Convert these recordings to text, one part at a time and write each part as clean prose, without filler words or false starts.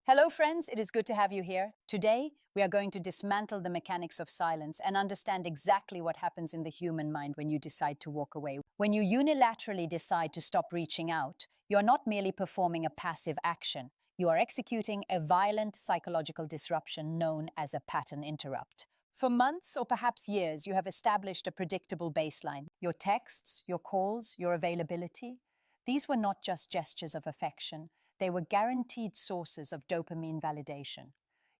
Hello, friends. It is good to have you here. Today, we are going to dismantle the mechanics of silence and understand exactly what happens in the human mind when you decide to walk away. When you unilaterally decide to stop reaching out, you're not merely performing a passive action. You are executing a violent psychological disruption known as a pattern interrupt. For months or perhaps years, you have established a predictable baseline. Your texts, your calls, your availability. These were not just gestures of affection. They were guaranteed sources of dopamine validation.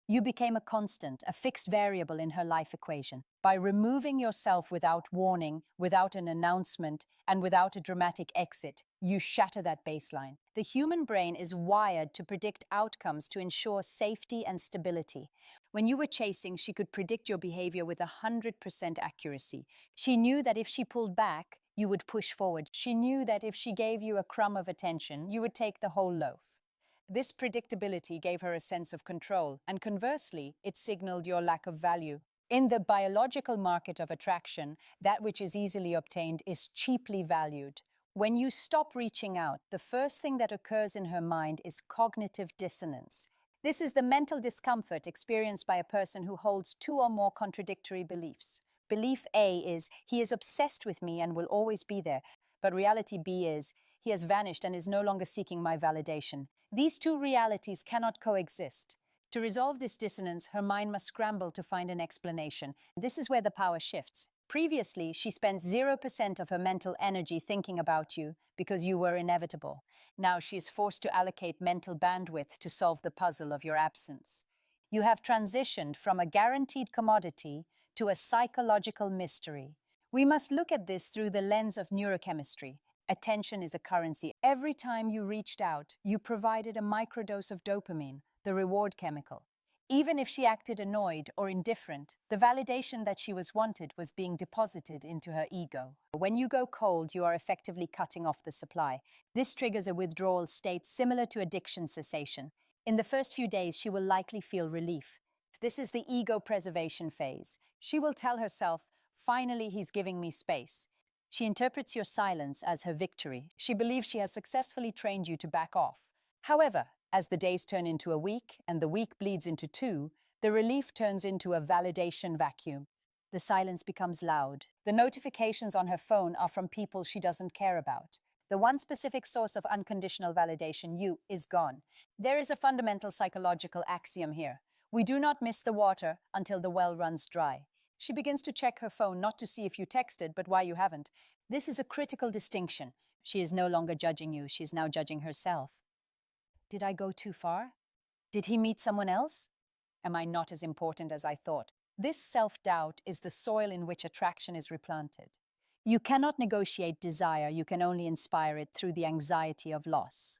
You became a constant, a fixed variable in her life equation. By removing yourself without warning, without an announcement, and without a dramatic exit, you shatter that baseline. The human brain is wired to predict outcomes to ensure safety and stability. When you were chasing, she could predict your behavior with 100% accuracy. She knew that if she pulled back, you would push forward. She knew that if she gave you a crumb of attention, you would take the whole loaf. This predictability gave her a sense of control, and conversely, it signaled your lack of value. In the biological market of attraction, that which is easily obtained is cheaply valued. When you stop reaching out, the first thing that occurs in her mind is cognitive dissonance. This is the mental discomfort experienced by a person who holds two or more contradictory beliefs. Belief A is, he is obsessed with me and will always be there. But reality B is, he has vanished and is no longer seeking my validation. These two realities cannot coexist. To resolve this dissonance, her mind must scramble to find an explanation. This is where the power shifts. Previously, she spent 0% of her mental energy thinking about you because you were inevitable. Now she is forced to allocate mental bandwidth to solve the puzzle of your absence. You have transitioned from a guaranteed commodity to a psychological mystery. We must look at this through the lens of neurochemistry. Attention is a currency. Every time you reached out, you provided a microdose of dopamine, the reward chemical. Even if she acted annoyed or indifferent, the validation that she was wanted was being deposited into her ego. When you go cold, you are effectively cutting off the supply. This triggers a withdrawal state similar to addiction cessation. In the first few days, she will likely feel relief. This is the ego preservation phase. She will tell herself, finally, he's giving me space. She interprets your silence as her victory. She believes she has successfully trained you to back off. However, as the days turn into a week and the week bleeds into two, the relief turns into a validation vacuum. The silence becomes loud. The notifications on her phone are from people she doesn't care about. The one specific source of unconditional validation, you, is gone. There is a fundamental psychological axiom here. We do not miss the water until the well runs dry. She begins to check her phone not to see if you texted, but why you haven't. This is a critical distinction. She is no longer judging you, she is now judging herself. Did I go too far? Did he meet someone else? Am I not as important as I thought? This self-doubt is the soil in which attraction is replanted. You cannot negotiate desire, you can only inspire it through the anxiety of loss.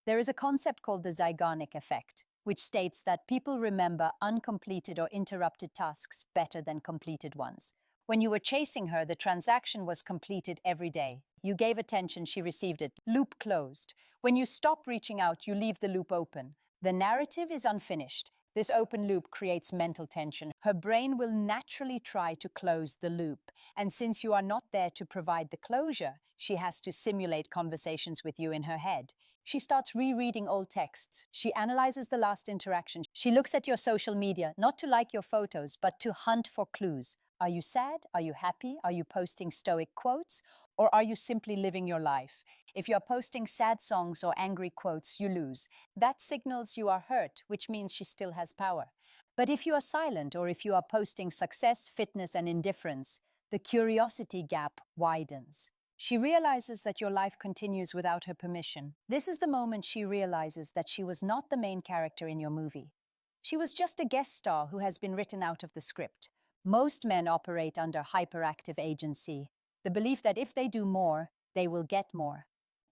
There is a concept called the Zeigarnik effect, which states that people remember uncompleted or interrupted tasks better than completed ones. When you were chasing her, the transaction was completed every day. You gave attention, she received it. Loop closed. When you stop reaching out, you leave the loop open. The narrative is unfinished. This open loop creates mental tension. Her brain will naturally try to close the loop. And since you are not there to provide the closure, she has to simulate conversations with you in her head. She starts rereading old texts. She analyzes the last interaction. She looks at your social media, not to like your photos, but to hunt for clues. Are you sad? Are you happy? Are you posting stoic quotes? Or are you simply living your life? If you're posting sad songs or angry quotes, you lose. That signals you are hurt, which means she still has power. But if you are silent, or if you are posting success, fitness, and indifference, the curiosity gap widens. She realizes that your life continues without her permission. This is the moment she realizes that she was not the main character in your movie. She was just a guest star who has been written out of the script. Most men operate under hyperactive agency, the belief that if they do more, they will get more.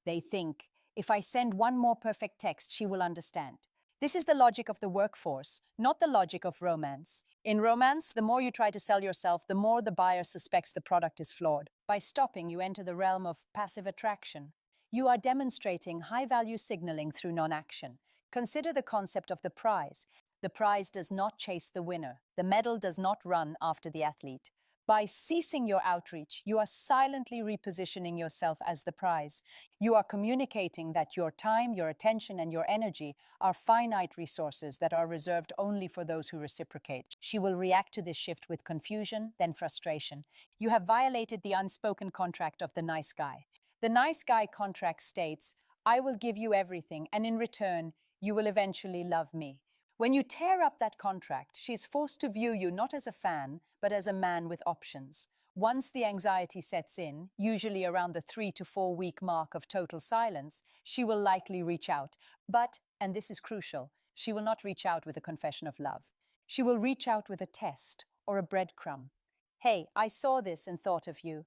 They think, if I send one more perfect text, she will understand. This is the logic of the workforce, not the logic of romance. In romance, the more you try to sell yourself, the more the buyer suspects the product is flawed. By stopping, you enter the realm of passive attraction. You are demonstrating high-value signaling through non-action. Consider the concept of the prize. The prize does not chase the winner. The medal does not run after the athlete. By ceasing your outreach, you are silently repositioning yourself as the prize. You are communicating that your time, your attention, and your energy are finite resources that are reserved only for those who reciprocate. She will react to this shift with confusion, then frustration. You have violated the unspoken contract of the nice guy. The nice guy contract states, I will give you everything, and in return, you will eventually love me. When you tear up that contract, she's forced to view you not as a fan, but as a man with options. Once the anxiety sets in, usually around the 3 to 4 week mark of total silence, she will likely reach out. But, and this is crucial, she will not reach out with a confession of love. She will reach out with a test or a breadcrumb. Hey, I saw this and thought of you.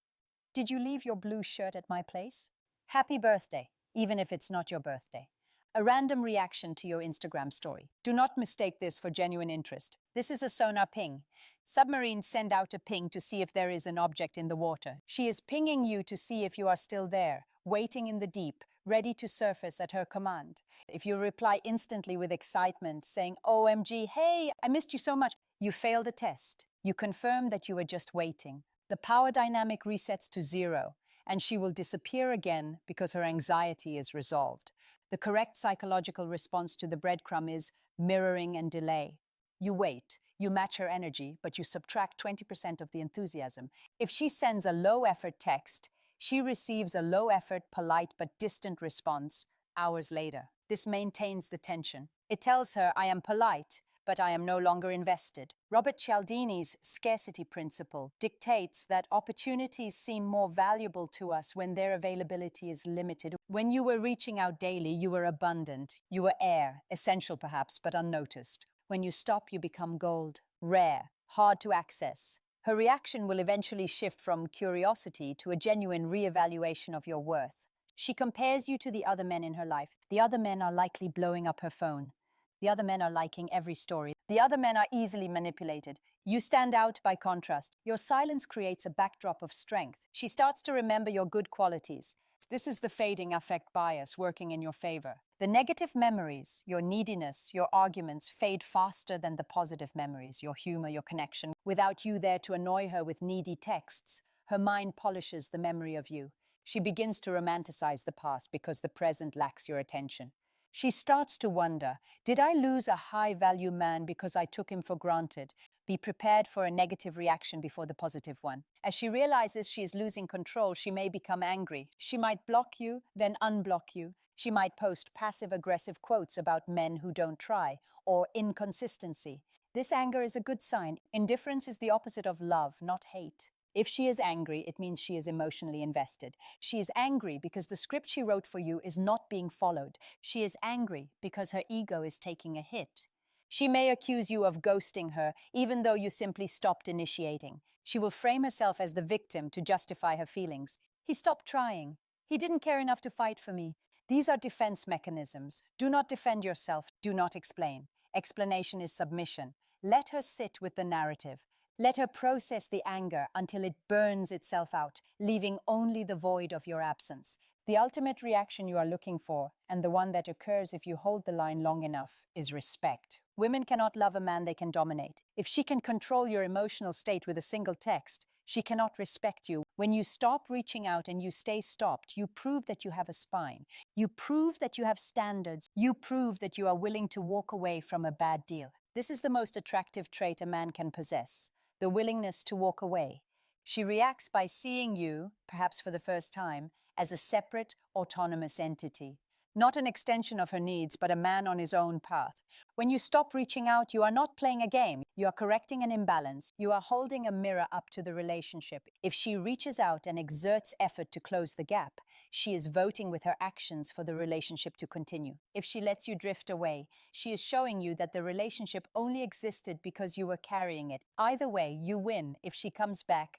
Did you leave your blue shirt at my place? Happy birthday, even if it's not your birthday. A random reaction to your Instagram story. Do not mistake this for genuine interest. This is a sonar ping. Submarines send out a ping to see if there is an object in the water. She is pinging you to see if you are still there, waiting in the deep, ready to surface at her command. If you reply instantly with excitement, saying, OMG, hey, I missed you so much, you fail the test. You confirm that you were just waiting. The power dynamic resets to zero, and she will disappear again because her anxiety is resolved. The correct psychological response to the breadcrumb is mirroring and delay. You wait, you match her energy, but you subtract 20% of the enthusiasm. If she sends a low-effort text, she receives a low-effort, polite but distant response hours later. This maintains the tension. It tells her, I am polite, but I am no longer invested. Robert Cialdini's scarcity principle dictates that opportunities seem more valuable to us when their availability is limited. When you were reaching out daily, you were abundant. You were air, essential perhaps, but unnoticed. When you stop, you become gold, rare, hard to access. Her reaction will eventually shift from curiosity to a genuine reevaluation of your worth. She compares you to the other men in her life. The other men are likely blowing up her phone. The other men are liking every story. The other men are easily manipulated. You stand out by contrast. Your silence creates a backdrop of strength. She starts to remember your good qualities. This is the fading affect bias working in your favor. The negative memories, your neediness, your arguments fade faster than the positive memories, your humor, your connection. Without you there to annoy her with needy texts, her mind polishes the memory of you. She begins to romanticize the past because the present lacks your attention. She starts to wonder, did I lose a high-value man because I took him for granted? Be prepared for a negative reaction before the positive one. As she realizes she is losing control, she may become angry. She might block you, then unblock you. She might post passive-aggressive quotes about men who don't try, or inconsistency. This anger is a good sign. Indifference is the opposite of love, not hate. If she is angry, it means she is emotionally invested. She is angry because the script she wrote for you is not being followed. She is angry because her ego is taking a hit. She may accuse you of ghosting her, even though you simply stopped initiating. She will frame herself as the victim to justify her feelings. He stopped trying. He didn't care enough to fight for me. These are defense mechanisms. Do not defend yourself. Do not explain. Explanation is submission. Let her sit with the narrative. Let her process the anger until it burns itself out, leaving only the void of your absence. The ultimate reaction you are looking for, and the one that occurs if you hold the line long enough, is respect. Women cannot love a man they can dominate. If she can control your emotional state with a single text, she cannot respect you. When you stop reaching out and you stay stopped, you prove that you have a spine. You prove that you have standards. You prove that you are willing to walk away from a bad deal. This is the most attractive trait a man can possess. The willingness to walk away. She reacts by seeing you, perhaps for the first time, as a separate, autonomous entity. Not an extension of her needs, but a man on his own path. When you stop reaching out, you are not playing a game. You are correcting an imbalance. You are holding a mirror up to the relationship. If she reaches out and exerts effort to close the gap, she is voting with her actions for the relationship to continue. If she lets you drift away, she is showing you that the relationship only existed because you were carrying it. Either way, you win. If she comes back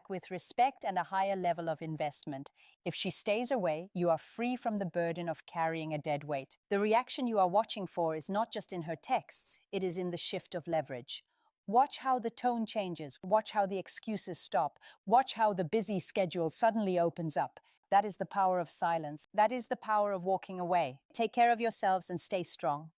with respect and a higher level of investment. If she stays away, you are free from the burden of carrying a dead weight. The reaction you are watching for is not just in her texts, it is in the shift of leverage. Watch how the tone changes. Watch how the excuses stop. Watch how the busy schedule suddenly opens up. That is the power of silence. That is the power of walking away. Take care of yourselves and stay strong.